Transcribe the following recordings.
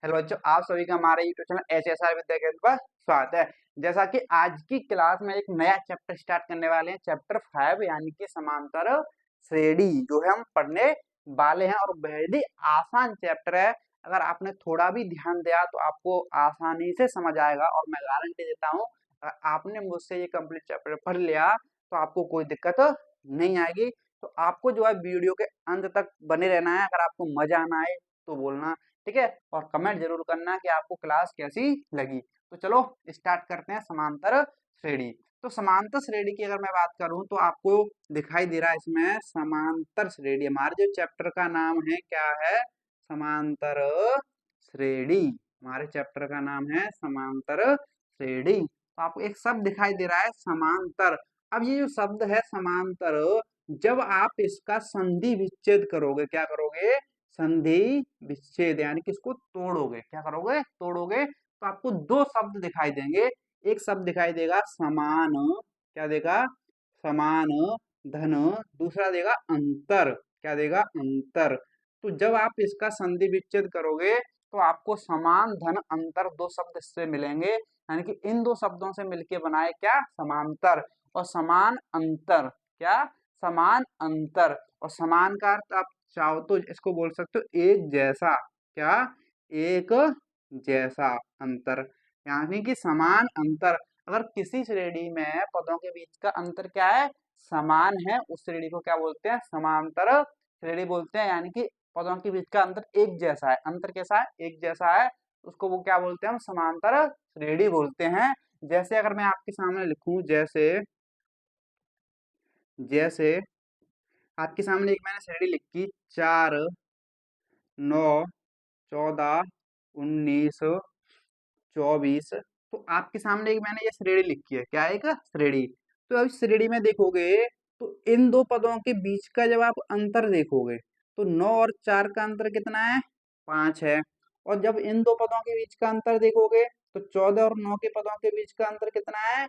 Hello बच्चों, आप सभी का हमारे यूट्यूब चैनल एचएसआर विद्या केंद्र पर स्वागत है। जैसा कि आज की क्लास में एक नया चैप्टर स्टार्ट करने वाले हैं, चैप्टर 5 यानी कि समांतर श्रेणी जो है हम पढ़ने वाले हैं और बेहद ही आसान चैप्टर है। अगर आपने थोड़ा भी ध्यान दिया तो आपको आसानी से समझ आएगा और मैं गारंटी देता हूँ अगर आपने मुझसे ये कंप्लीट चैप्टर पढ़ लिया तो आपको कोई दिक्कत नहीं आएगी। तो आपको जो है वीडियो के अंत तक बने रहना है। अगर आपको मजा आना आए तो बोलना, ठीक है, और कमेंट जरूर करना कि आपको क्लास कैसी लगी। तो चलो स्टार्ट करते हैं समांतर श्रेणी। तो समांतर श्रेणी की अगर मैं बात करूं तो आपको दिखाई दे रहा है इसमें समांतर श्रेणी। हमारे जो चैप्टर का नाम है क्या है? समांतर श्रेणी। हमारे चैप्टर का नाम है समांतर श्रेणी। तो आपको एक शब्द दिखाई दे रहा है समांतर। अब ये जो शब्द है समांतर, जब आप इसका संधि विच्छेद करोगे, क्या करोगे? संधि विच्छेद यानी कि इसको तोड़ोगे। क्या करोगे? तोड़ोगे तो आपको दो शब्द दिखाई देंगे। एक शब्द दिखाई देगा समान, क्या देगा? समान धन। दूसरा देगा अंतर, क्या देगा? अंतर। तो जब आप इसका संधि विच्छेद करोगे तो आपको समान धन अंतर दो शब्द इससे मिलेंगे, यानी कि इन दो शब्दों से मिलके बनाए क्या? समांतर। और समान अंतर, क्या? समान अंतर। और समान का अर्थ आप चाहो तो इसको बोल सकते हो एक जैसा, क्या? एक जैसा अंतर, यानी कि समान अंतर। अगर किसी श्रेणी में पदों के बीच का अंतर क्या है? समान है, उस श्रेणी को क्या बोलते हैं? समांतर श्रेणी बोलते हैं। यानी कि पदों के बीच का अंतर एक जैसा है। अंतर कैसा है? एक जैसा है, उसको वो क्या बोलते हैं? हम समांतर श्रेणी बोलते हैं। जैसे अगर मैं आपके सामने लिखूं, जैसे जैसे आपके सामने एक मैंने श्रेणी लिखी 4 9 14 19 24। तो आपके सामने एक मैंने ये श्रेणी लिखी है, क्या है? एक श्रेणी। तो अब इस श्रेणी में देखोगे तो इन दो पदों के बीच का जब आप अंतर देखोगे तो 9 और 4 का अंतर कितना है? 5 है। और जब इन दो पदों के बीच का अंतर देखोगे तो 14 और 9 के पदों के बीच का अंतर कितना है?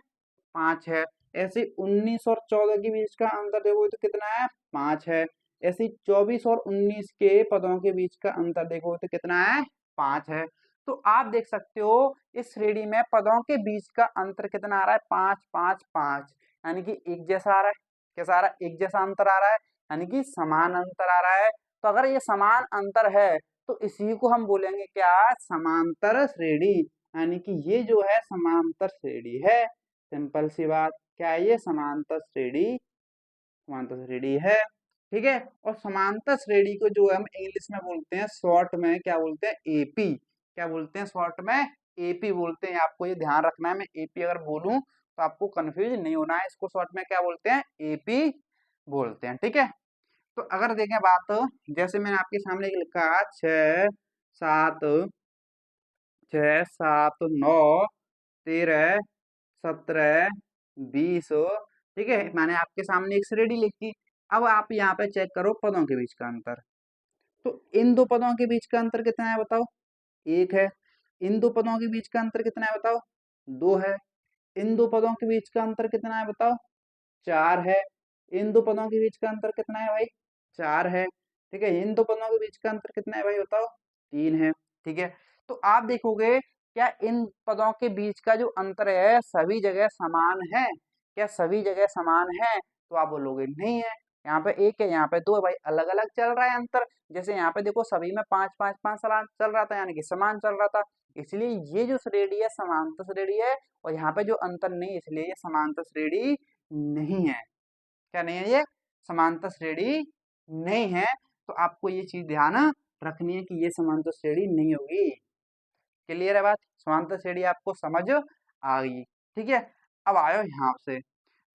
5 है। ऐसे 19 और 14 के बीच का अंतर देखोगे तो कितना है? 5 है। ऐसे 24 और 19 के पदों के बीच का अंतर देखोगे तो कितना है? 5 है। तो आप देख सकते हो इस श्रेणी में पदों के बीच का अंतर कितना आ रहा है? 5 5 5, यानी कि एक जैसा आ रहा है। कैसा आ रहा है? एक जैसा अंतर आ रहा है, यानी कि समान अंतर आ रहा है। तो अगर ये समान अंतर है तो इसी को हम बोलेंगे क्या? समांतर श्रेणी। यानी कि ये जो है समांतर श्रेणी है। सिंपल सी बात, क्या है ये? समांतर श्रेणी, समांतर श्रेणी है। ठीक है। और समांतर श्रेणी को जो हम इंग्लिश में बोलते हैं, शॉर्ट में क्या बोलते हैं? एपी। क्या बोलते हैं? शॉर्ट में एपी बोलते हैं। आपको ये ध्यान रखना है, मैं एपी अगर बोलूं तो आपको कंफ्यूज नहीं होना है। इसको शॉर्ट में क्या बोलते हैं? एपी बोलते हैं। ठीक है। तो अगर देखें बात, जैसे मैंने आपके सामने एक लिखा 6 7 9 13 17 20। ठीक है, मैंने आपके सामने एक श्रेणी लिखी। अब आप यहाँ पे चेक करो पदों के बीच का अंतर। तो इन दो पदों के बीच का अंतर कितना है बताओ? 1 है। इन दो पदों के बीच का अंतर कितना है बताओ? 2 है। इन दो पदों के बीच का अंतर कितना है बताओ? 4 है। इन दो पदों के बीच का अंतर कितना है भाई? 4 है। ठीक है। इन दो पदों के बीच का अंतर कितना है भाई बताओ? 3 है। ठीक है। तो आप देखोगे क्या इन पदों के बीच का जो अंतर है सभी जगह समान है? क्या सभी जगह समान है? तो आप बोलोगे नहीं है। यहाँ पे 1 है, यहाँ पे 2 है, भाई अलग अलग चल रहा है अंतर। जैसे यहाँ पे देखो सभी में 5 5 5 चल रहा था, यानी कि समान चल रहा था। इसलिए ये जो श्रेणी है समांतर श्रेणी है। और यहाँ पे जो अंतर नहीं, इसलिए ये समांतर श्रेणी नहीं है। क्या नहीं है? ये समांतर श्रेणी नहीं है। तो आपको ये चीज ध्यान रखनी है कि ये समांतर श्रेणी नहीं होगी। क्लियर है बात? समांतर श्रेणी आपको समझ आ गई। ठीक है। अब आयो यहाँ से,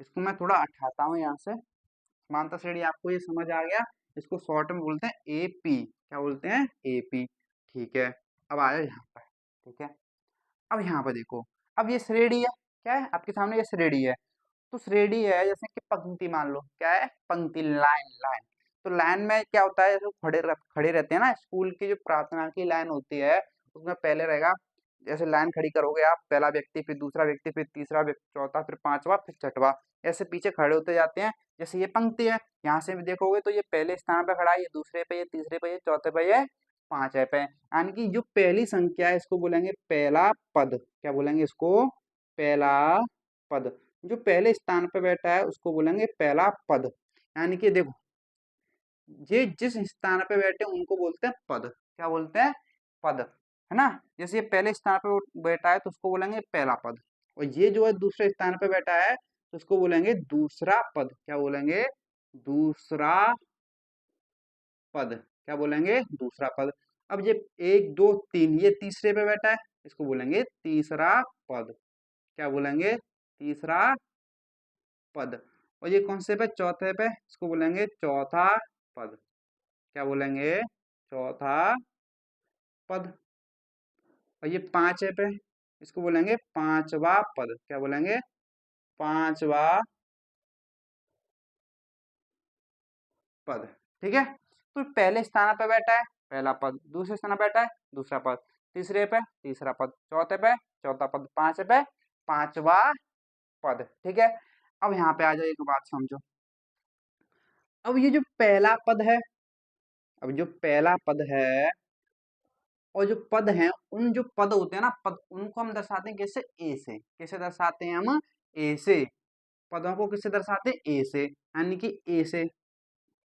इसको मैं थोड़ा हटाता हूँ यहाँ से। समांतर श्रेणी आपको ये समझ आ गया। इसको शॉर्ट में बोलते हैं एपी। क्या बोलते हैं? एपी। ठीक है। अब आयो यहाँ पर। ठीक है। अब यहाँ पर देखो, अब ये श्रेणी है। क्या है? आपके सामने ये श्रेणी है। तो श्रेणी है जैसे कि पंक्ति, मान लो क्या है? पंक्ति, लाइन लाइन। तो लाइन में क्या होता है? जैसे खड़े रहते हैं ना, स्कूल की जो प्रार्थना की लाइन होती है उसमें पहले रहेगा, जैसे लाइन खड़ी करोगे आप, पहला व्यक्ति, फिर दूसरा व्यक्ति, फिर तीसरा व्यक्ति, चौथा, फिर पांचवा, फिर छठवा, ऐसे पीछे खड़े होते जाते हैं। जैसे ये पंक्ति है, यहाँ से भी देखोगे तो ये पहले स्थान पे खड़ा है, ये दूसरे पे, ये तीसरे पे, ये चौथे पे, ये 5 ऐप है, यानी कि जो पहली संख्या है इसको बोलेंगे पहला पद। क्या बोलेंगे इसको? पहला पद। जो पहले स्थान पे बैठा है उसको बोलेंगे पहला पद। यानी कि देखो, ये जिस स्थान पे बैठे हैं उनको बोलते हैं पद। क्या बोलते हैं? पद, है ना। जैसे ये पहले स्थान पे बैठा है तो उसको बोलेंगे पहला पद, और ये जो है दूसरे स्थान पे बैठा है तो उसको बोलेंगे दूसरा पद। क्या बोलेंगे? दूसरा पद। क्या बोलेंगे? दूसरा पद। अब ये 1 2 3, ये तीसरे पे बैठा है, इसको बोलेंगे तीसरा पद। क्या बोलेंगे? तीसरा पद। और ये कौन से पे? चौथे पे, इसको बोलेंगे चौथा पद। क्या बोलेंगे? चौथा पद। और ये 5 है पे, इसको बोलेंगे पांचवा पद। क्या बोलेंगे? पांचवा पद। ठीक है। तो पहले स्थान पे बैठा है पहला पद, दूसरे स्थान पे बैठा है दूसरा पद, तीसरे पे तीसरा पद, चौथे पे चौथा पद, पांच पे पांचवा पद। ठीक है। अब यहाँ पे आ जाओ, एक बात समझो। अब ये जो पहला पद है, अब जो पहला पद है और जो पद हैं, उन जो पद होते हैं ना पद, उनको हम दर्शाते हैं कैसे? ए से। कैसे दर्शाते हैं हम? ए से। पदों को किससे दर्शाते हैं? ए से। यानी कि ए से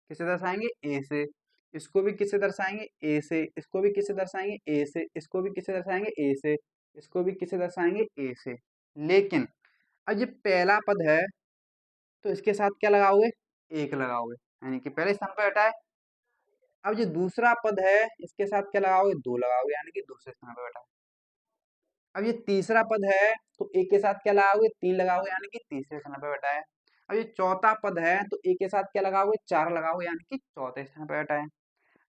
किसे दर्शाएंगे? ए से। इसको भी किसे दर्शाएंगे? ए से। इसको भी किसे दर्शाएंगे? ए से। इसको भी किसे दर्शाएंगे? ए से। इसको भी किसे दर्शाएंगे? ए से। लेकिन अब ये पहला पद है तो इसके साथ क्या लगाओगे? एक लगाओगे, यानी कि पहले स्थान पर बैठा है। अब जो दूसरा पद है इसके साथ क्या लगाओगे? दो लगाओगे, यानी कि दूसरे स्थान पर बैठा है। अब ये तीसरा पद है तो एक के साथ क्या लगाओगे? तीन लगाओगे, यानी कि तीसरे स्थान पर बैठा है। अब ये चौथा पद है तो एक के साथ क्या लगाओगे? चार लगाओगे, यानी कि चौथे स्थान पर बैठा है।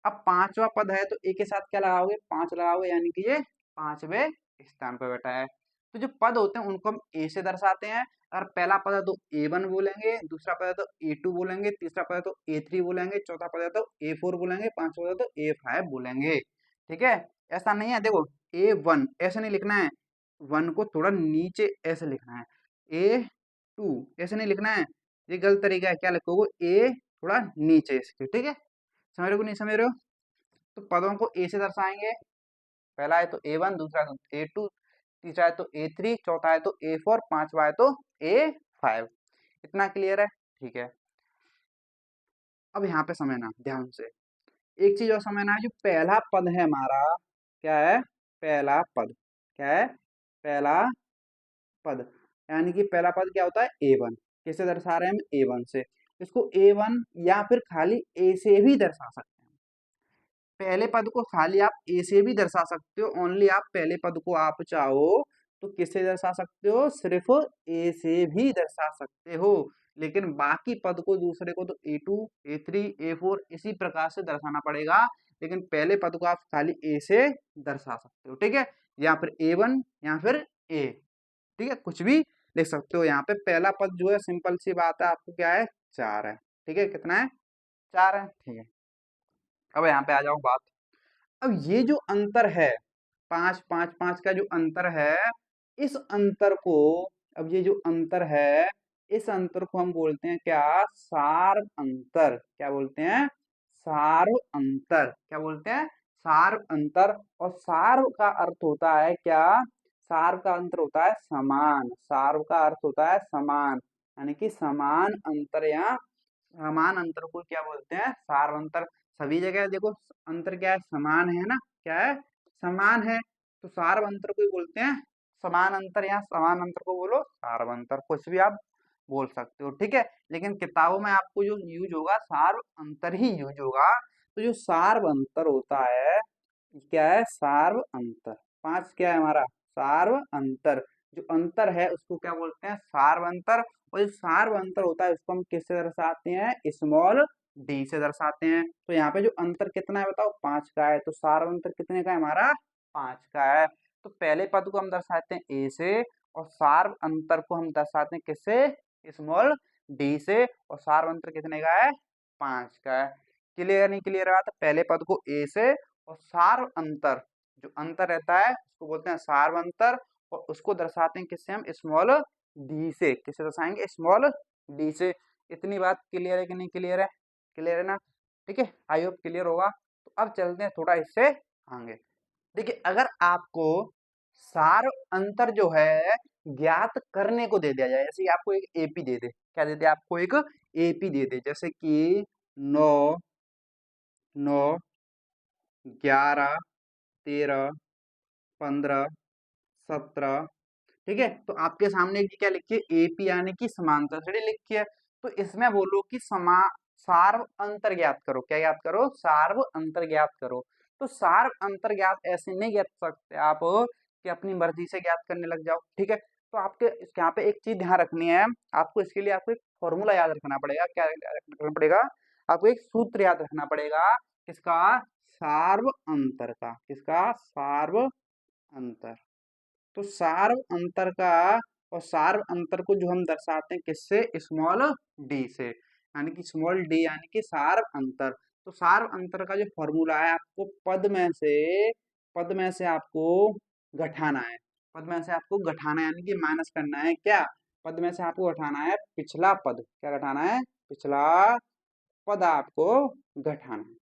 अब पांचवा पद है तो एक के साथ क्या लगाओगे? पांच लगाओगे, यानी कि ये पांचवे स्थान पर बैठा है। तो जो पद होते हैं उनको हम ए से दर्शाते हैं। अगर पहला पद है तो A1 बोलेंगे, दूसरा पद है तो A2 बोलेंगे, तीसरा पद है तो A3 बोलेंगे, चौथा पद है तो A4 बोलेंगे, पांचवा पद है तो A5 बोलेंगे। ठीक है। ऐसा नहीं है, देखो A1 ऐसे नहीं लिखना है, वन को थोड़ा नीचे ऐसे लिखना है। A2 ऐसे नहीं लिखना है, ये गलत तरीका है। क्या लिखोगे? ए थोड़ा नीचे इसके। ठीक है। समझ रहे हो नहीं समझ रहे हो? तो पदों को ए से दर्शाएंगे। पहला है तो A1, दूसरा है तो A2, तीसरा है तो A3, चौथा है तो A4, पांचवा है तो A5। इतना क्लियर है? ठीक है। अब यहाँ पे समझना ध्यान से, एक चीज और समझना है। जो पहला पद है हमारा, क्या है? पहला पद। क्या है? पहला पद। यानी कि पहला पद क्या होता है? A1। किससे दर्शा रहे हैं हम? A1 से। इसको A1 या फिर खाली A से भी दर्शा सकते हैं। पहले पद को खाली आप ए से भी दर्शा सकते हो। ओनली आप पहले पद को आप चाहो तो किससे दर्शा सकते हो? सिर्फ ए से भी दर्शा सकते हो। लेकिन बाकी पद को दूसरे को तो A2, A3, A4 इसी प्रकार से दर्शाना पड़ेगा। लेकिन पहले पद को आप खाली ए से दर्शा सकते हो। ठीक है। या फिर A1 या फिर ए। ठीक है, कुछ भी लिख सकते हो। यहाँ पे पहला पद जो है सिंपल सी बात है, आपको क्या है? 4 है। ठीक है। कितना है? 4 है। ठीक है। अब यहाँ पे आ जाओ बात। अब ये जो अंतर है, 5 5 5 का जो अंतर है, इस अंतर को, अब ये जो अंतर है इस अंतर को हम बोलते हैं क्या? सार अंतर। क्या बोलते हैं? सार अंतर। क्या बोलते हैं? सार अंतर। और सार का अर्थ होता है क्या? सार का अंतर होता है समान। सार का अर्थ होता है समान, यानी कि समान अंतर या समान अंतर को क्या बोलते हैं? सार अंतर। सभी जगह देखो अंतर क्या है? समान है ना। क्या है? समान है। तो सार अंतर को ही बोलते हैं समान अंतर, या समान अंतर को बोलो सार अंतर, कुछ भी आप बोल सकते हो। ठीक है। लेकिन किताबों में आपको जो यूज होगा सार अंतर ही यूज होगा। तो जो सार अंतर होता है, क्या है? सार्व अंतर। 5 क्या है हमारा? सार्व अंतर। जो अंतर है उसको क्या बोलते हैं? सार्व अंतर। और जो सार्व अंतर होता है उसको हम किससे दर्शाते हैं? स्मॉल डी से दर्शाते हैं। तो यहाँ पे जो अंतर कितना है बताओ? 5 का है। तो सार्व अंतर कितने का है हमारा? 5 का है। तो पहले पद को हम दर्शाते हैं ए से, और सार्व अंतर को हम दर्शाते हैं किससे? स्मॉल डी से। और सार्व अंतर कितने का है? 5 का है। क्लियर नहीं क्लियर है? तो पहले पद को ए से, और सार्व अंतर, जो अंतर रहता है उसको बोलते हैं सार्व अंतर। और उसको दर्शाते हैं किससे? हम स्मॉल डी से। किससे दर्शाएंगे? स्मॉल डी से। इतनी बात क्लियर है कि नहीं क्लियर है? क्लियर है ना? ठीक है। आई होप क्लियर होगा। तो अब चलते हैं थोड़ा इससे आगे। देखिए, अगर आपको सार अंतर जो है ज्ञात करने को दे दिया जाए, जैसे कि आपको एक एपी दे दे, क्या दे दे, आपको एक एपी दे दे, जैसे कि 9, 9, 11, 13, 15, 17, ठीक है। तो आपके सामने की क्या लिखी है, एपी यानी कि समांतर श्रेणी लिखी है। तो इसमें बोलो कि सार्व अंतर ज्ञात करो, क्या ज्ञात करो, सार्व अंतर ज्ञात करो। तो सार्व अंतर ज्ञात ऐसे नहीं ज्ञात सकते आप कि अपनी मर्जी से ज्ञात करने लग जाओ, ठीक है। तो आपके यहाँ पे एक चीज ध्यान रखनी है आपको, इसके लिए आपको एक फॉर्मूला याद रखना पड़ेगा। क्या याद रखना पड़ेगा आपको, एक सूत्र याद रखना पड़ेगा, किसका, सार्व अंतर का, किसका, सार्व अंतर। तो सार्व अंतर का, और सार्व अंतर को जो हम दर्शाते हैं किससे, स्मॉल डी से, यानी कि स्मॉल डी यानी कि सार्व अंतर। तो सार्व अंतर का जो फॉर्मूला है, आपको पद में से आपको घटाना है, पद में से आपको घटाना है, यानी कि माइनस करना है, क्या, पद में से आपको घटाना है पिछला पद, क्या घटाना है, पिछला पद आपको घटाना है।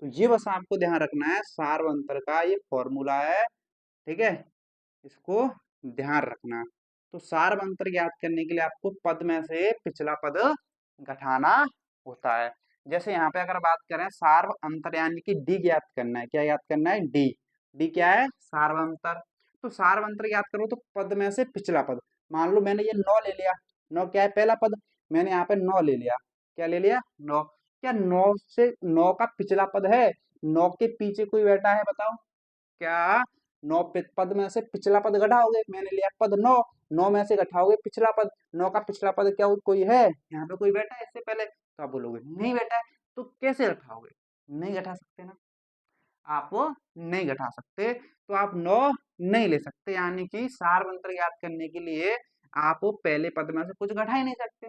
तो ये बस आपको ध्यान रखना है, सार्व अंतर का ये फॉर्मूला है, ठीक है, इसको ध्यान रखना। तो सार्व अंतर ज्ञात करने के लिए आपको पद में से पिछला पद घटाना होता है। जैसे यहाँ पे अगर बात करें सार्व अंतर यानी कि डी ज्ञात करना है, क्या ज्ञात करना है, डी, डी क्या है, सार्व अंतर। तो सार्व अंतर ज्ञात करो तो पद में से पिछला पद, मान लो मैंने ये 9 ले लिया, 9 क्या है, पहला पद, मैंने यहाँ पे 9 ले लिया, क्या ले लिया, 9, क्या 9 से 9 का पिछला पद है, 9 के पीछे कोई बैठा है बताओ, क्या 9 पद में से पिछला पद घटाओगे, मैंने लिया पद 9, 9 में से घटाओगे पिछला पद, 9 का पिछला पद क्या कोई है, यहाँ पे कोई बैठा है इससे पहले, तो आप बोलोगे नहीं बैठा है। तो कैसे घटाओगे, नहीं घटा सकते ना, आप नहीं घटा सकते, तो आप 9 नहीं ले सकते, यानी कि सार अंतर ज्ञात करने के लिए आप पहले पद में से कुछ घटा ही नहीं सकते।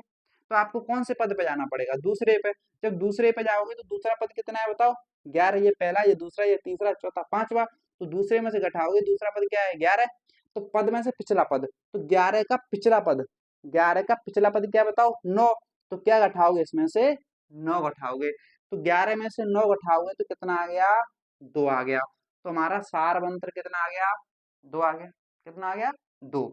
तो आपको कौन से पद पे जाना पड़ेगा, दूसरे पे। जब दूसरे पे जाओगे तो दूसरा पद कितना है बताओ, 11, ये पहला, ये दूसरा, ये तीसरा, चौथा, पांचवा। तो दूसरे में से घटाओगे, दूसरा पद क्या है, 11। तो पद में से पिछला पद, तो 11 का पिछला पद, 11 का पिछला पद क्या बताओ, 9। तो क्या घटाओगे इसमें से, 9 घटाओगे। तो 11 में से 9 घटाओगे तो कितना आ गया, 2 आ गया। तो हमारा सार अंतर कितना आ गया, 2 आ गया, कितना आ गया, 2,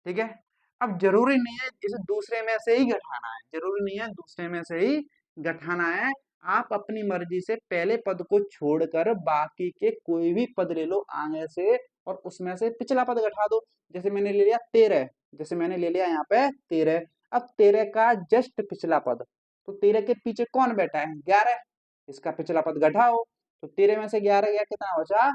ठीक है। अब जरूरी नहीं है इसे दूसरे में से ही घटाना है, जरूरी नहीं है दूसरे में से ही घटाना है, आप अपनी मर्जी से पहले पद को छोड़कर बाकी के कोई भी पद ले लो आगे से, और उसमें से पिछला पद घटा दो। जैसे मैंने ले लिया 13, जैसे मैंने ले लिया यहाँ पे 13, अब 13 का जस्ट पिछला पद, तो 13 के पीछे कौन बैठा है, 11, इसका पिछला पद घटाओ। तो 13 में से 11 गया, कितना बचा,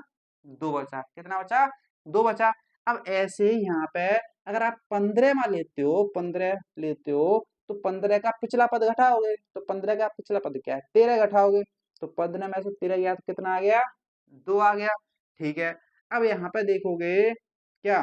2 बचा, कितना बचा, 2 बचा। अब ऐसे ही यहाँ पे अगर आप 15 में लेते हो, 15 लेते हो, तो 15 का पिछला पद घटाओगे, तो 15 का पिछला पद क्या है, 13 घटाओगे। तो 15 में से 13 गया तो कितना आ गया, 2 आ गया, ठीक है। अब यहाँ पे देखोगे क्या,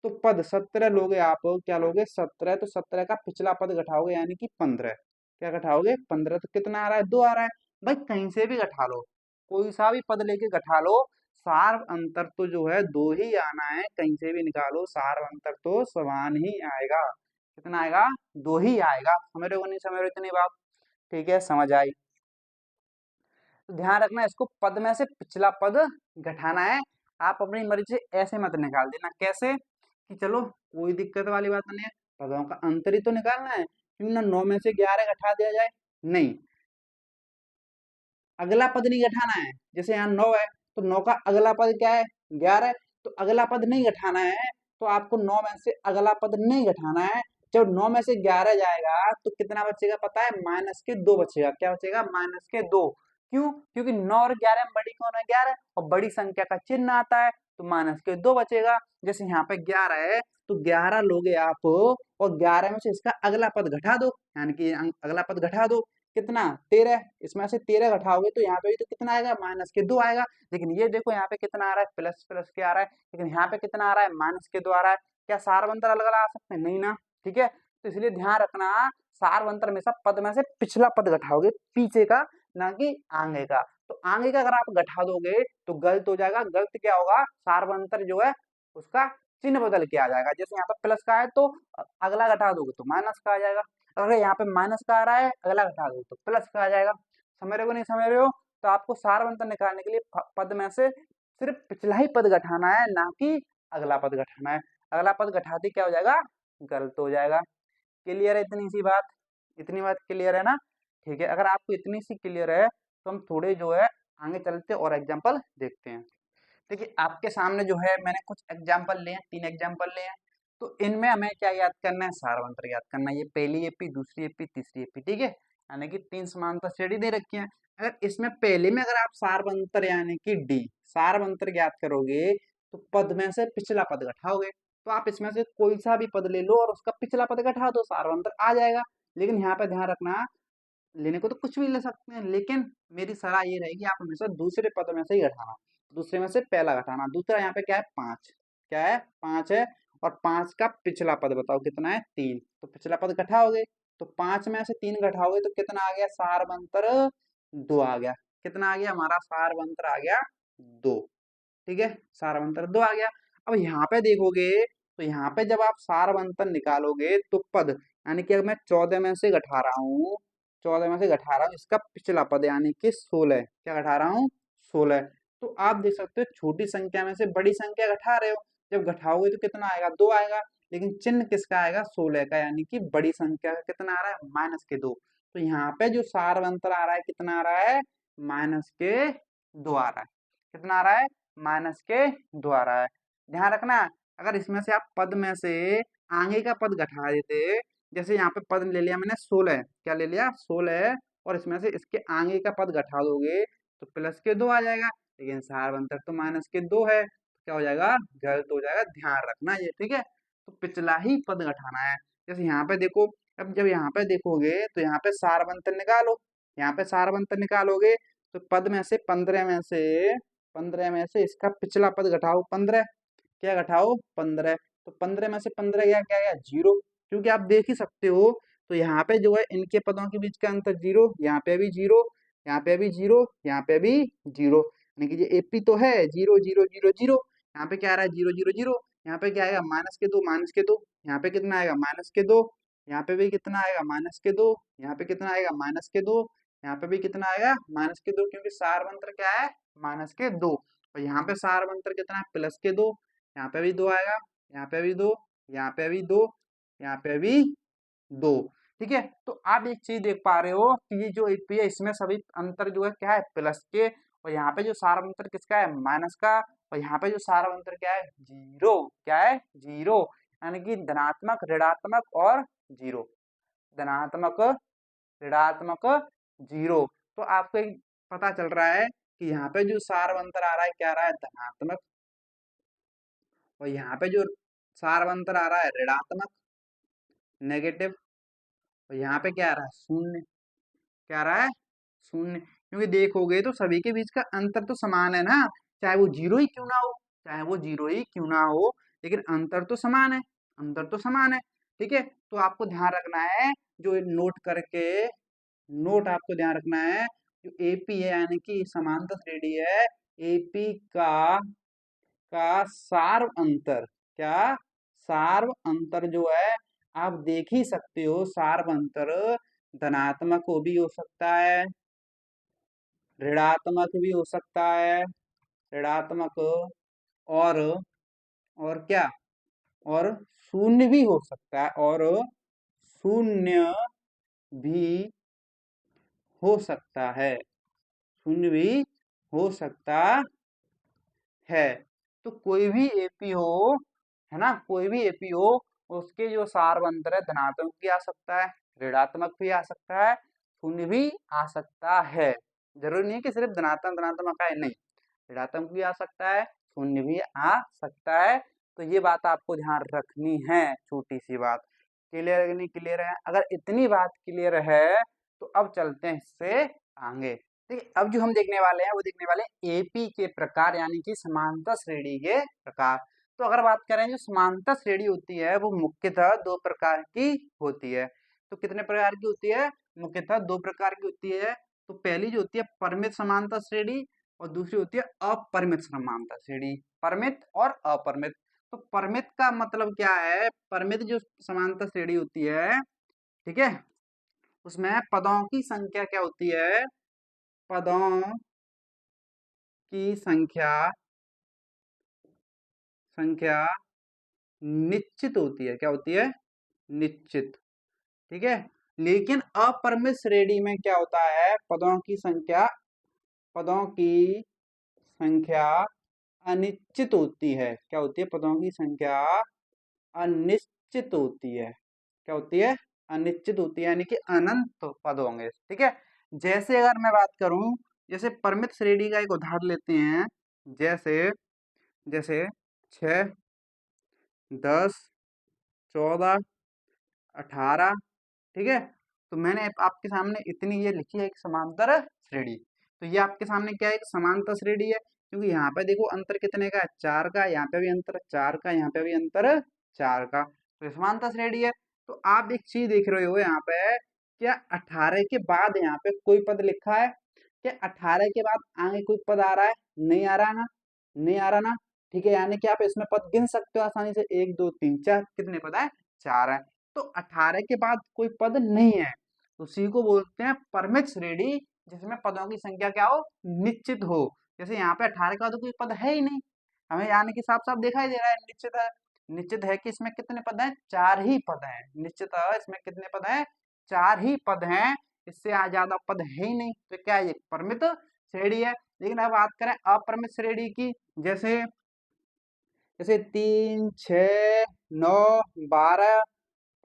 तो पद 17 लोगे आप, क्या लोगे, 17, तो 17 का पिछला पद घटाओगे यानी कि 15, क्या घटाओगे, 15, तो कितना आ रहा है, 2 आ रहा है। भाई कहीं से भी घटा लो, कोई सा भी पद लेके घटा लो, सार्व अंतर तो जो है 2 ही आना है, कहीं से भी निकालो सार्व अंतर तो समान ही आएगा, कितना आएगा, 2 ही आएगा। समझ रहे हो नहीं समझ रहे हो इतनी बात, ठीक है, समझ आई। तो ध्यान रखना, इसको पद में से पिछला पद घटाना है, आप अपनी मर्जी से ऐसे मत निकाल देना, कैसे, कि चलो कोई दिक्कत वाली बात नहीं है, पदों का अंतर ही तो निकालना है, क्यों ना 9 में से 11 घटा दिया जाए, नहीं, अगला पद नहीं घटाना है। जैसे यहाँ 9 है, तो 9 का अगला पद क्या है, 11 है, तो अगला पद नहीं घटाना है, तो आपको 9 में से अगला पद नहीं घटाना है। जब 9 में से 11 जाएगा तो कितना बचेगा पता है, -2 बचेगा, क्या बचेगा, -2। क्यों, क्योंकि 9 और 11 में बड़ी कौन है, 11, और बड़ी संख्या का चिन्ह आता है, तो -2 बचेगा। जैसे यहाँ पे 11 है, तो 11 लोगे आप, और 11 में से इसका अगला पद घटा दो, यानी कि अगला पद घटा दो, कितना, 13, इसमें से 13 घटाओगे तो यहाँ पे भी तो कितना आएगा, -2 आएगा। लेकिन ये देखो यहाँ पे कितना आ रहा है, प्लस प्लस के आ रहा है, लेकिन यहाँ पे कितना आ रहा है, -2 आ रहा है। क्या सार अंतर अलग अलग आ सकते हैं, नहीं ना, ठीक है। तो इसलिए ध्यान रखना, सार अंतर हमेशा पद में से पिछला पद घटाओगे, पीछे का, ना कि आगे का। तो आगे का अगर आप घटा दोगे तो गलत हो जाएगा, गलत क्या होगा, सार अंतर जो है उसका चिन्ह बदल के आ जाएगा। जैसे यहाँ पे प्लस का है तो अगला घटा दोगे तो माइनस का आ जाएगा, अगर यहाँ पे माइनस का आ रहा है, अगला घटा दो तो प्लस का आ जाएगा। समझ रहे हो नहीं समझ रहे हो, तो आपको सारवंतर निकालने के लिए पद में से सिर्फ पिछला ही पद घटाना है, ना कि अगला पद घटाना है। अगला पद घटाते क्या हो जाएगा, गलत हो जाएगा। क्लियर है इतनी सी बात? इतनी बात क्लियर है ना? ठीक है, अगर आपको इतनी सी क्लियर है तो हम थोड़े जो है आगे चलते और एग्जाम्पल देखते हैं। देखिए आपके सामने जो है मैंने कुछ एग्जाम्पल लिए हैं, 3 एग्जाम्पल लिए हैं। तो इनमें हमें क्या याद करना है, सारवंतर याद करना है। ये पहली एपी, दूसरी एपी, तीसरी एपी, ठीक है, यानी कि 3 समांतर श्रेणी दे रखी है। अगर इसमें पहले में अगर आप सारवंतर यानी कि डी सारवंतर ज्ञात करोगे तो पद में से पिछला पद घटाओगे। तो आप इसमें से कोई सा भी पद ले लो और उसका पिछला पद घटा दो, सारवंतर आ जाएगा। लेकिन यहाँ पे ध्यान रखना, लेने को तो कुछ भी ले सकते हैं, लेकिन मेरी सलाह ये रहेगी आप हमेशा दूसरे पद में से ही घटाना, दूसरे में से पहला घटाना। दूसरा यहाँ पे क्या है, 5, क्या है, 5 है। और 5 का पिछला पद बताओ कितना है, 3। तो पिछला पद घटाओगे तो 5 में से 3 घटाओगे तो कितना आ गया, सारवंतर 2 आ गया। कितना आ गया, हमारा सारवंतर आ गया 2। ठीक है, सारवंतर 2 आ गया। अब यहाँ पे देखोगे तो यहाँ पे जब आप सारवंतर निकालोगे तो पद, यानी कि अगर मैं 14 में से घटा रहा हूँ, 14 में से घटा रहा हूँ इसका पिछला पद यानी कि 16, क्या घटा रहा हूँ, 16। तो आप देख सकते हो छोटी संख्या में से बड़ी संख्या घटा रहे हो, जब घटाओगे तो कितना आएगा, 2 आएगा। लेकिन चिन्ह किसका आएगा, 16 का, यानी कि बड़ी संख्या का कितना आ रहा है, -2। तो यहाँ पे जो सारवंतर आ रहा है कितना आ रहा है, -2 आ रहा है। कितना आ रहा है, -2 आ रहा है। ध्यान रखना, अगर इसमें से आप पद में से आगे का पद घटा देते, जैसे यहाँ पे पद ले लिया मैंने 16, क्या ले लिया, 16, और इसमें से इसके आगे का पद घटा दोगे तो +2 आ जाएगा। लेकिन सारवंतर तो -2 है, क्या हो जाएगा, गलत हो जाएगा। ध्यान रखना ये, ठीक है। तो पिछला ही पद घटाना है। जैसे यहाँ पे देखो, अब जब यहाँ पे देखोगे तो यहाँ पे सारवंतर निकालो, यहाँ पे सारवंतर निकालोगे तो पद में से 15 में से इसका पिछला पद घटाओ 15, क्या घटाओ, 15। तो 15 में से 15 गया, क्या गया, 0, क्योंकि आप देख ही सकते हो। तो यहाँ पे जो है इनके पदों के बीच का अंतर 0, यहाँ पे भी 0, यहाँ पे भी 0, यहाँ पे भी 0, यानी कि ये एपी तो है 0 0 0 0। यहाँ पे क्या आ रहा है, 0 0 0। यहाँ पे क्या आएगा, -2 -2। यहाँ पे कितना आएगा, -2। यहाँ पे भी कितना आएगा, -2। यहाँ पे कितना आएगा, -2। यहाँ पे भी कितना आएगा, -2, क्योंकि सारवंतर क्या है, -2। और यहाँ पे सारवंतर कितना है, +2। यहाँ पे भी 2 आएगा, यहाँ पे भी 2, यहाँ पे भी 2, यहाँ पे भी 2। ठीक है, तो आप एक चीज देख पा रहे हो कि ये जो एपी है इसमें सभी अंतर जो है क्या है, प्लस के, और यहाँ पे जो सारवंतर किसका है, माइनस का, और यहाँ पे जो सारवंतर क्या है, 0, क्या है, 0, यानी कि धनात्मक, ऋणात्मक और 0, धनात्मक, ऋणात्मक, 0। तो आपको एक पता चल रहा है कि यहाँ पे जो सारवंतर आ रहा है क्या आ रहा है, धनात्मक, और यहाँ पे जो सारवंतर आ रहा है ऋणात्मक, नेगेटिव, और यहाँ पे क्या आ रहा है, शून्य, क्या आ रहा है, शून्य। क्योंकि देखोगे तो सभी के बीच का अंतर तो समान है ना, चाहे वो 0 ही क्यों ना हो, चाहे वो 0 ही क्यों ना हो, लेकिन अंतर तो समान है, अंतर तो समान है। ठीक है, तो आपको ध्यान रखना है, जो नोट करके, नोट आपको ध्यान रखना है, जो एपी है यानी कि समांतर श्रेणी है, एपी का सार्व अंतर, क्या, सार्व अंतर जो है आप देख ही सकते हो, सार्व अंतर धनात्मक को भी हो सकता है, ऋणात्मक भी हो सकता है, ऋणात्मक, और क्या, और शून्य भी हो सकता है, और शून्य भी हो सकता है, शून्य भी हो सकता है। तो कोई भी एपी हो, है ना, कोई भी एपी हो, उसके जो सारवंतर है धनात्मक भी आ सकता है, ऋणात्मक भी आ सकता है, शून्य भी आ सकता है। जरूरी नहीं है कि सिर्फ धनात्मक धनात्मक आए, नहीं, ऋणात्मक भी आ सकता है, शून्य भी आ सकता है। तो ये बात आपको ध्यान रखनी है, छोटी सी बात। क्लियर है कि नहीं क्लियर है? अगर इतनी बात क्लियर है तो अब चलते हैं इससे आगे। ठीक है, अब जो हम देखने वाले हैं वो देखने वाले हैं एपी के प्रकार, यानी कि समांतर श्रेणी के प्रकार। तो अगर बात करें जो समांतर श्रेणी होती है वो मुख्यतः 2 प्रकार की होती है। तो कितने प्रकार की होती है, मुख्यतः 2 प्रकार की होती है। तो पहली जो होती है परिमित समांतर श्रेणी, और दूसरी होती है अपरिमित समांतर श्रेणी, परिमित और अपरिमित। तो परिमित का मतलब क्या है, परिमित जो समांतर श्रेणी होती है, ठीक है, उसमें पदों की संख्या क्या होती है, पदों की संख्या निश्चित होती है। क्या होती है? निश्चित। ठीक है। लेकिन अपरिमित श्रेणी में क्या होता है? पदों की संख्या अनिश्चित होती है। क्या होती है? पदों की संख्या अनिश्चित होती है। क्या होती है? अनिश्चित होती है, यानी कि अनंत पद होंगे। ठीक है। जैसे अगर मैं बात करूं, जैसे परिमित श्रेणी का एक उदाहरण लेते हैं। जैसे जैसे 6, 10, 14, 18। ठीक है। तो मैंने आपके सामने इतनी ये लिखी है, एक समांतर श्रेणी। तो ये आपके सामने क्या है? एक समांतर श्रेणी है, क्योंकि यहाँ पे देखो अंतर कितने का है? 4 का। यहाँ पे भी अंतर 4 का, यहाँ पे भी अंतर 4 का। तो ये समांतर श्रेणी है। तो आप एक चीज देख रहे हो यहाँ पे, क्या 18 के बाद यहाँ पे कोई पद लिखा है? क्या 18 के बाद आगे कोई पद आ रहा है? नहीं आ रहा ना, नहीं आ रहा ना। ठीक है। यानी कि आप इसमें पद गिन सकते हो आसानी से, 1 2 3 4। कितने पद है? 4 है। तो 18 के बाद कोई पद नहीं है, तो उसी को बोलते हैं परिमित श्रेणी, जिसमें पदों की संख्या क्या हो? निश्चित हो। जैसे यहाँ पे 18 के बाद कोई पद है ही नहीं, हमें यानी कि साफ साफ दिखाई दे रहा है निश्चित है। निश्चित है कि इसमें कितने पद हैं? 4 ही पद हैं। निश्चित है इसमें कितने पद हैं? 4 ही पद हैं। इससे ज्यादा पद है ही नहीं, तो क्या ये परिमित श्रेणी है। लेकिन अब बात करें अपरिमित श्रेणी की, जैसे जैसे 3, 6, 9, 12,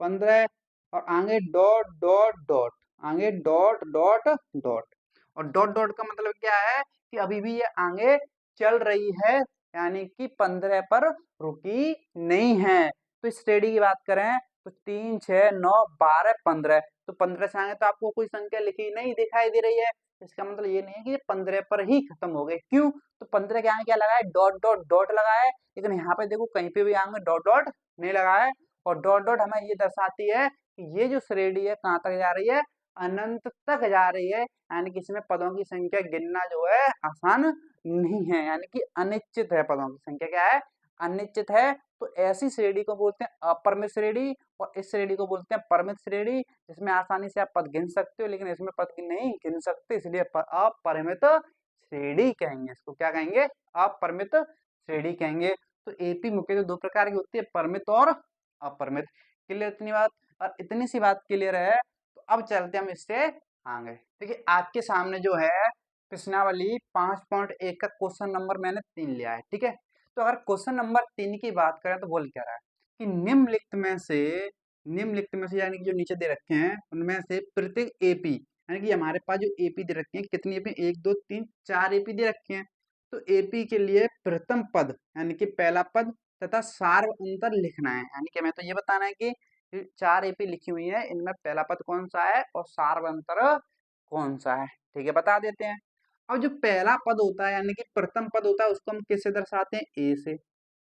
15 और आगे डॉट डॉट डॉट, आगे डॉट डॉट डॉट। और डॉट डॉट का मतलब क्या है? कि अभी भी ये आगे चल रही है, यानी कि 15 पर रुकी नहीं है। तो इस श्रेणी की बात करें तो 3, 6, 9, 12, 15। तो 15 से आगे तो आपको कोई संख्या लिखी नहीं दिखाई दे रही है। इसका मतलब ये नहीं है कि ये 15 पर ही खत्म हो गए। क्यों? तो 15 के आगे क्या लगा है? डॉट डॉट डॉट लगा है। लेकिन यहाँ पे देखो कहीं पे भी आगे डॉट डॉट नहीं लगा है। और डॉट डॉट हमें ये दर्शाती है कि ये जो श्रेणी है कहाँ तक जा रही है? अनंत तक जा रही है। यानी कि इसमें पदों की संख्या गिनना जो है आसान नहीं है, यानी कि अनिश्चित है। पदों की संख्या क्या है? अनिश्चित है। तो ऐसी श्रेणी को बोलते हैं अपरिमित श्रेणी, और इस श्रेणी को बोलते हैं परिमित श्रेणी, जिसमें आसानी से आप पद गिन सकते हो, लेकिन इसमें पद नहीं गिन सकते, इसलिए अपरिमित श्रेणी कहेंगे इसको। क्या कहेंगे? अपरिमित श्रेणी कहेंगे। तो एपी मुख्यतः दो प्रकार की होती है, परिमित और अपरिमित। क्लियर इतनी बात? और इतनी सी बात क्लियर है, तो अब चलते हम इससे आगे। देखिए आपके सामने जो है प्रश्नावली 5.1 का क्वेश्चन नंबर मैंने 3 लिया है। ठीक है। तो अगर क्वेश्चन नंबर 3 की बात करें तो बोल क्या रहा है कि निम्नलिखित में से यानी कि जो नीचे दे रखे हैं उनमें से प्रत्येक एपी, यानी कि हमारे पास जो एपी दे रखे हैं, कितनी एपी? 1 2 3 4 एपी दे रखे हैं। तो एपी के लिए प्रथम पद यानी कि पहला पद तथा सार्व अंतर लिखना है। यानी कि हमें तो ये बताना है कि 4 एपी लिखी हुई है, इनमें पहला पद कौन सा है और सार्व अंतर कौन सा है। ठीक है, बता देते हैं। अब जो पहला पद होता है यानी कि प्रथम पद होता है, उसको हम किससे दर्शाते हैं? ए से।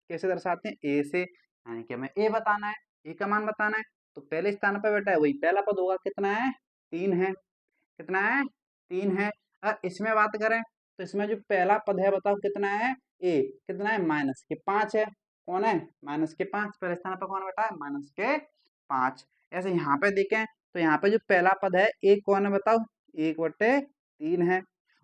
कैसे दर्शाते हैं? ए से। यानी कि हमें ए बताना है, ए का मान बताना है। तो पहले स्थान पर बैठा है वही पहला पद होगा। कितना है? 3 है। कितना है? 3 है। और इसमें बात करें तो इसमें जो पहला पद है बताओ कितना है? ए। कितना है? माइनस के 5 है। कौन है? माइनस के 5। पहले स्थान पर कौन बैठा है? माइनस के 5। ऐसे यहाँ पे देखें तो यहाँ पे जो पहला पद है ए कौन है बताओ? 1/3 है।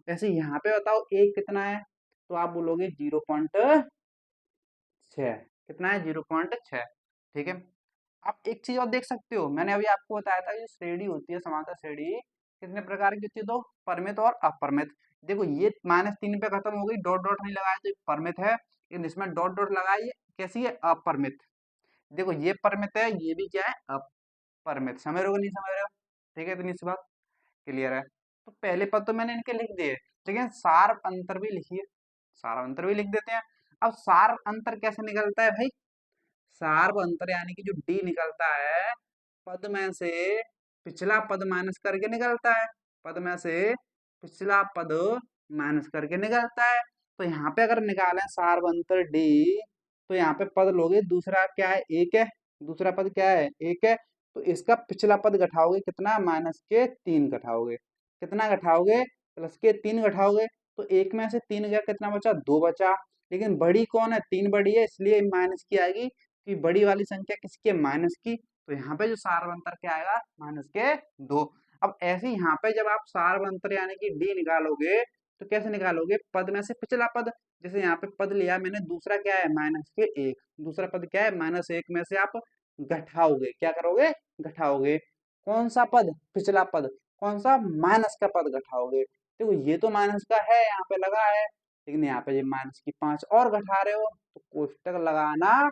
ऐसे यहाँ पे बताओ ए कितना है? तो आप बोलोगे 0.6। कितना है? 0.6। ठीक है। आप एक चीज और देख सकते हो, मैंने अभी आपको बताया था ये श्रेणी होती है, समांतर श्रेणी कितने प्रकार की होती है? तो परिमित और अपरिमित। देखो ये -3 पे खत्म हो गई, डॉट डॉट नहीं लगाया तो ये परिमित है, लेकिन इसमें डॉट डॉट लगाई कैसी है? अपरिमित। देखो ये परिमित है, ये भी क्या है? अपरिमित। समझ रहे हो नहीं समझ रहे हो? ठीक है, इतनी सी बात क्लियर है। तो पहले पद तो मैंने इनके लिख दिए, लेकिन सार अंतर भी लिखिए। सार अंतर भी लिख देते हैं। अब सार अंतर कैसे निकलता है भाई? सार्व अंतर यानी कि जो डी निकलता है पद में से पिछला पद माइनस करके निकलता है। पद में से पिछला पद माइनस करके निकलता है। तो यहाँ पे अगर निकालें सार्व अंतर डी, तो यहाँ पे पद लोगे, दूसरा क्या है? 1 है। दूसरा पद क्या है? 1 है। तो इसका पिछला पद घटाओगे कितना? -3 घटाओगे। कितना घटाओगे? +3 घटाओगे। तो 1 में से 3 गया, कितना बचा? 2 बचा। लेकिन बड़ी कौन है? 3 बड़ी है, इसलिए माइनस की आएगी कि बड़ी वाली संख्या किसकी है? माइनस की। तो यहाँ पे जो सार्वंतर क्या आएगा? -2। अब ऐसे यहाँ पे जब आप सार्वंतर यानी कि डी निकालोगे तो कैसे निकालोगे, पद में से पिछला पद, जैसे यहाँ पे पद लिया मैंने, दूसरा क्या है माइनस के एक, दूसरा पद क्या है माइनस एक में से आप घटाओगे, क्या करोगे घटाओगे, कौन सा पद, पिछला पद, कौन सा माइनस का पद घटाओगे। देखो ये तो माइनस का है यहाँ पे लगा है, लेकिन यहाँ पे ये माइनस की 5 और घटा रहे हो तो कोष्टक लगाना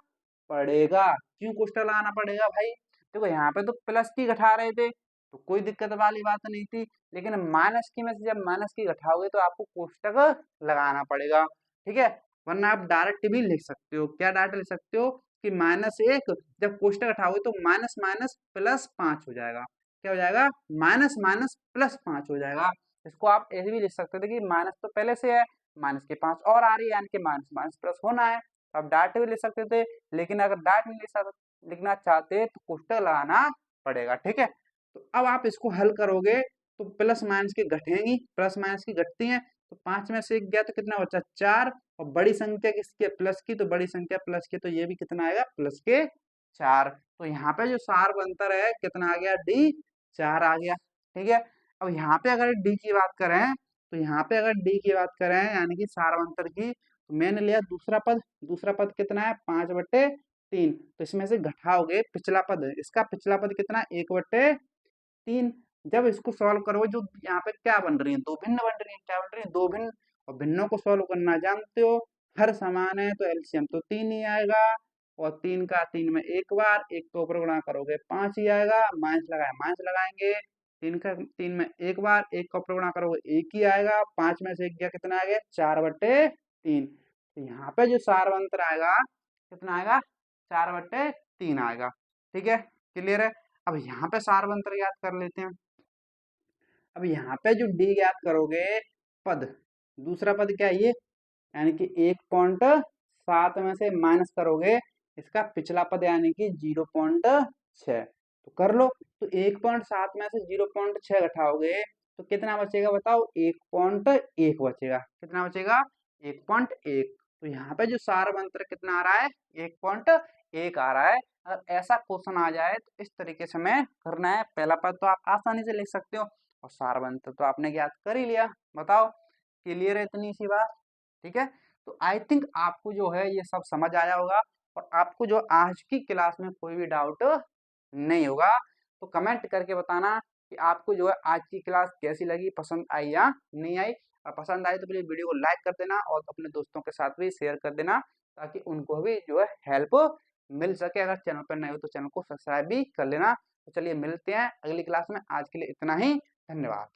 पड़ेगा। क्यों कोष्टक लगाना पड़ेगा भाई, देखो यहाँ पे तो प्लस की घटा रहे थे तो कोई दिक्कत वाली बात नहीं थी, लेकिन माइनस की में से जब माइनस की घटाओगे तो आपको कोष्टक लगाना पड़ेगा, ठीक है। वरना आप डायरेक्ट भी लिख सकते हो, क्या डायरेक्ट लिख सकते हो कि माइनस एक, जब कोष्टक घटाओगे तो माइनस माइनस प्लस 5 हो जाएगा, क्या हो जाएगा माइनस माइनस प्लस 5 हो जाएगा। इसको आप ऐसे भी लिख सकते थे कि माइनस तो पहले से है, माइनस के 5 और आ रही है, यानी कि माइनस माइनस प्लस होना है, तो आप डायरेक्ट भी लिख सकते थे, लेकिन अगर डायरेक्ट नहीं लिखना चाहते तो कोष्टक लगाना पड़ेगा, ठीक है। तो अब आप इसको हल करोगे तो प्लस माइनस की घटेंगी, प्लस माइनस की घटती हैं, तो 5 में से 1 गया तो कितना बचा 4, और बड़ी संख्या किसकी है प्लस की, तो बड़ी संख्या प्लस की, तो ये भी कितना आएगा प्लस के 4। तो यहाँ पे जो सार्वंतर है कितना आ गया डी, 4 आ गया, ठीक है। अब यहाँ पे अगर डी की बात करें, तो यहाँ पे अगर डी की बात करें यानी कि सार्वंतर की, तो मैंने लिया दूसरा पद, दूसरा पद कितना है 5/3, तो इसमें से घटाओगे पिछला पद, इसका पिछला पद कितना है 1/3। जब इसको सॉल्व करोगे जो यहाँ पे क्या बन रही है, दो भिन्न बन रही है, क्या बन रही है दो भिन्न, और भिन्नों को सॉल्व करना जानते हो, हर समान है तो एलसीएम तो 3 ही आएगा, और 3 का 3 में एक बार, एक को ऊपर गुणा करोगे 5 ही आएगा, माइनस लगाए माइनस लगाएंगे, 3 का 3 में एक बार, एक का ऊपर गुणा करोगे एक ही आएगा, 5 में से एक गया कितना आ गया 4/3। तो यहाँ पे जो सारवंतर आएगा कितना आएगा 4/3 आएगा, ठीक है, क्लियर है। अब यहाँ पे सारवंतर याद कर लेते हैं। अब यहाँ पे जो डी याद करोगे पद, दूसरा पद क्या है ये, यानी कि 1.7 में से माइनस करोगे इसका पिछला पद यानी कि 0.6, तो कर लो। तो 1.7 में से 0.6 घटाओगे तो कितना बचेगा बताओ, 1.1 बचेगा, कितना बचेगा 1.1। तो यहाँ पे जो सारवंतर कितना आ रहा है 1.1 आ रहा है। अगर ऐसा क्वेश्चन आ जाए तो इस तरीके से हमें करना है, पहला पद तो आप आसानी से लिख सकते हो और सारवंतर तो आपने याद कर ही लिया, बताओ क्लियर है इतनी सी बात, ठीक है। तो आई थिंक आपको जो है ये सब समझ आया होगा, और आपको जो आज की क्लास में कोई भी डाउट नहीं होगा, तो कमेंट करके बताना कि आपको जो है आज की क्लास कैसी लगी, पसंद आई या नहीं आई। और पसंद आई तो प्लीज वीडियो को लाइक कर देना और अपने दोस्तों के साथ भी शेयर कर देना, ताकि उनको भी जो है हेल्प मिल सके। अगर चैनल पर नए हो तो चैनल को सब्सक्राइब भी कर लेना। तो चलिए मिलते हैं अगली क्लास में, आज के लिए इतना ही, धन्यवाद।